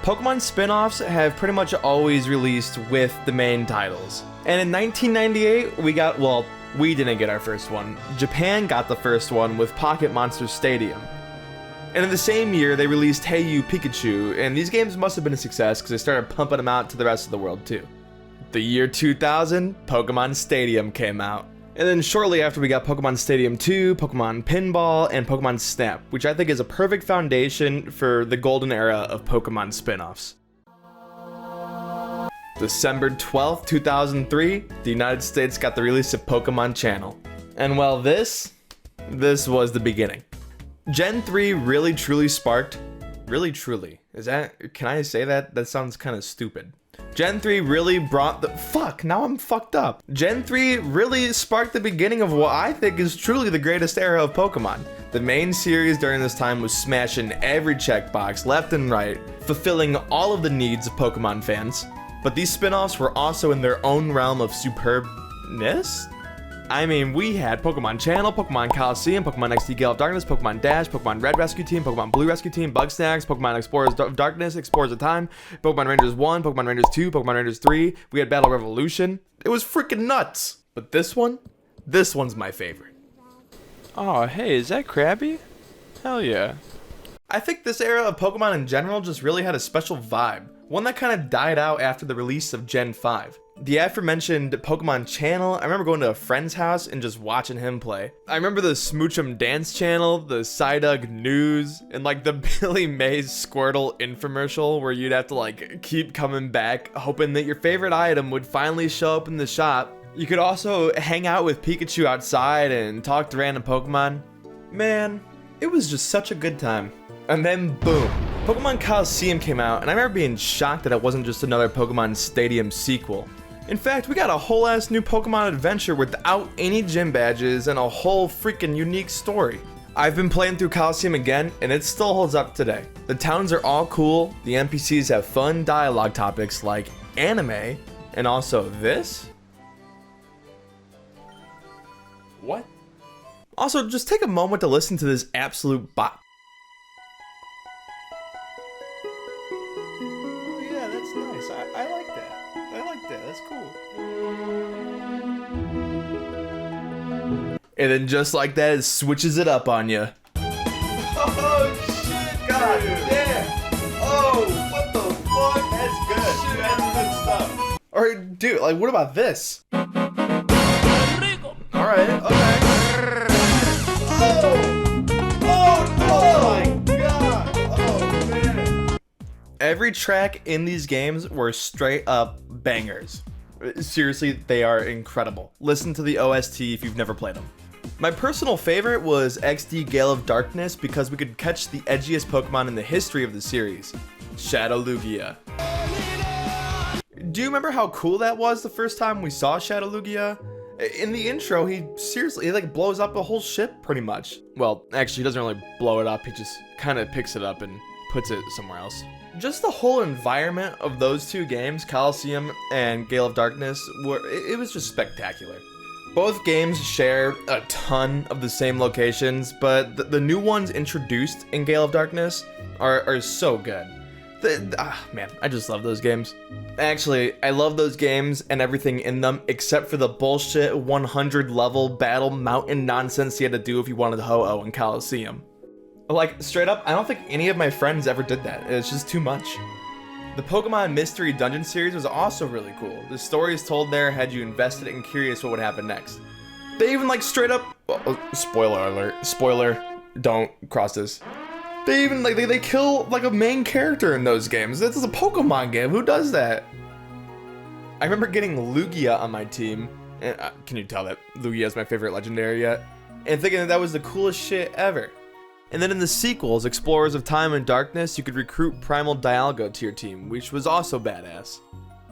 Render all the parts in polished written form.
Pokemon spin-offs have pretty much always released with the main titles. And in 1998, we didn't get our first one. Japan got the first one with Pocket Monster Stadium. And in the same year, they released Hey You Pikachu, and these games must have been a success because they started pumping them out to the rest of the world too. The year 2000, Pokemon Stadium came out. And then shortly after we got Pokemon Stadium 2, Pokemon Pinball, and Pokemon Snap, which I think is a perfect foundation for the golden era of Pokemon spin-offs. December 12th, 2003, the United States got the release of Pokemon Channel. And well, this was the beginning. Gen 3 really truly sparked, can I say that? That sounds kind of stupid. Gen 3 really brought now I'm fucked up. Gen 3 really sparked the beginning of what I think is truly the greatest era of Pokemon. The main series during this time was smashing every checkbox left and right, fulfilling all of the needs of Pokemon fans. But these spin-offs were also in their own realm of superbness? I mean, we had Pokemon Channel, Pokemon Coliseum, Pokemon XD Gale of Darkness, Pokemon Dash, Pokemon Red Rescue Team, Pokemon Blue Rescue Team, Bugsnax, Pokemon Explorers of Darkness, Explorers of Time, Pokemon Rangers 1, Pokemon Rangers 2, Pokemon Rangers 3, we had Battle Revolution. It was freaking nuts! But this one's my favorite. Oh, hey, is that Krabby? Hell yeah. I think this era of Pokemon in general just really had a special vibe, one that kind of died out after the release of Gen 5. The aforementioned Pokemon Channel, I remember going to a friend's house and just watching him play. I remember the Smoochum Dance Channel, the Psyduck News, and like the Billy Mays Squirtle infomercial where you'd have to like keep coming back hoping that your favorite item would finally show up in the shop. You could also hang out with Pikachu outside and talk to random Pokemon. Man, it was just such a good time. And then boom, Pokemon Coliseum came out, and I remember being shocked that it wasn't just another Pokemon Stadium sequel. In fact, we got a whole ass new Pokemon adventure without any gym badges and a whole freaking unique story. I've been playing through Coliseum again, and it still holds up today. The towns are all cool, the NPCs have fun dialogue topics like anime, and also this? What? Also, just take a moment to listen to this absolute bop. That's cool. And then just like that, it switches it up on you. Oh shit, god damn. Oh, what the fuck? That's good. Shit, that's good stuff. Alright, dude, like what about this? Alright, okay. Oh my god. Oh man. Every track in these games were straight up bangers. Seriously, they are incredible. Listen to the OST if you've never played them. My personal favorite was XD Gale of Darkness because we could catch the edgiest Pokemon in the history of the series, Shadow Lugia. Do you remember how cool that was the first time we saw Shadow Lugia? In the intro, he like blows up a whole ship pretty much. Well, actually he doesn't really blow it up, he just kind of picks it up and puts it somewhere else. Just the whole environment of those two games, Coliseum and Gale of Darkness, it was just spectacular. Both games share a ton of the same locations, but the new ones introduced in Gale of Darkness are so good. Man, I just love those games. Actually, I love those games and everything in them except for the bullshit 100 level battle mountain nonsense you had to do if you wanted Ho-Oh in Coliseum. Like, straight up, I don't think any of my friends ever did that. It's just too much. The Pokemon Mystery Dungeon series was also really cool. The stories told there had you invested and curious what would happen next. They even like straight up, spoiler alert, spoiler, don't cross this. They even like, they kill like a main character in those games. This is a Pokemon game, who does that? I remember getting Lugia on my team, and can you tell that Lugia is my favorite legendary yet? And thinking that was the coolest shit ever. And then in the sequels, Explorers of Time and Darkness, you could recruit Primal Dialga to your team, which was also badass.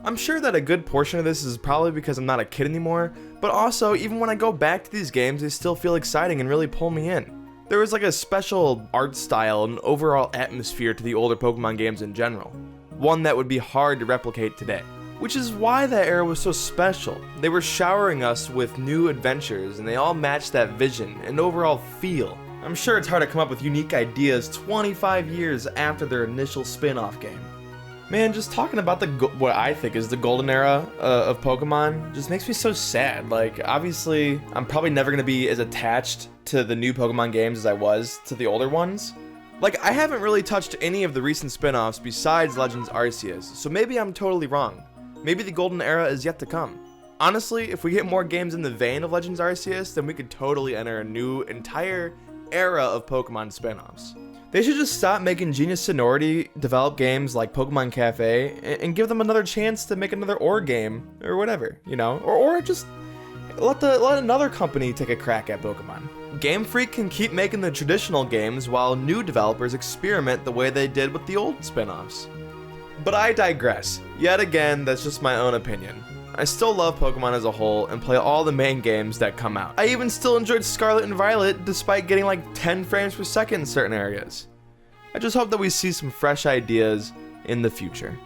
I'm sure that a good portion of this is probably because I'm not a kid anymore, but also, even when I go back to these games, they still feel exciting and really pull me in. There was like a special art style and overall atmosphere to the older Pokemon games in general, one that would be hard to replicate today. Which is why that era was so special. They were showering us with new adventures, and they all matched that vision and overall feel. I'm sure it's hard to come up with unique ideas 25 years after their initial spin-off game. Man, just talking about what I think is the golden era of Pokemon just makes me so sad. Like, obviously, I'm probably never going to be as attached to the new Pokemon games as I was to the older ones. Like, I haven't really touched any of the recent spin-offs besides Legends Arceus, so maybe I'm totally wrong. Maybe the golden era is yet to come. Honestly, if we get more games in the vein of Legends Arceus, then we could totally enter a new entire era of Pokemon spin-offs. They should just stop making Genius Sonority develop games like Pokemon Cafe and give them another chance to make another Or game or whatever, you know, or just let another company take a crack at Pokemon. Game Freak can keep making the traditional games while new developers experiment the way they did with the old spin-offs. But I digress. Yet again, that's just my own opinion. I still love Pokemon as a whole and play all the main games that come out. I even still enjoyed Scarlet and Violet despite getting like 10 frames per second in certain areas. I just hope that we see some fresh ideas in the future.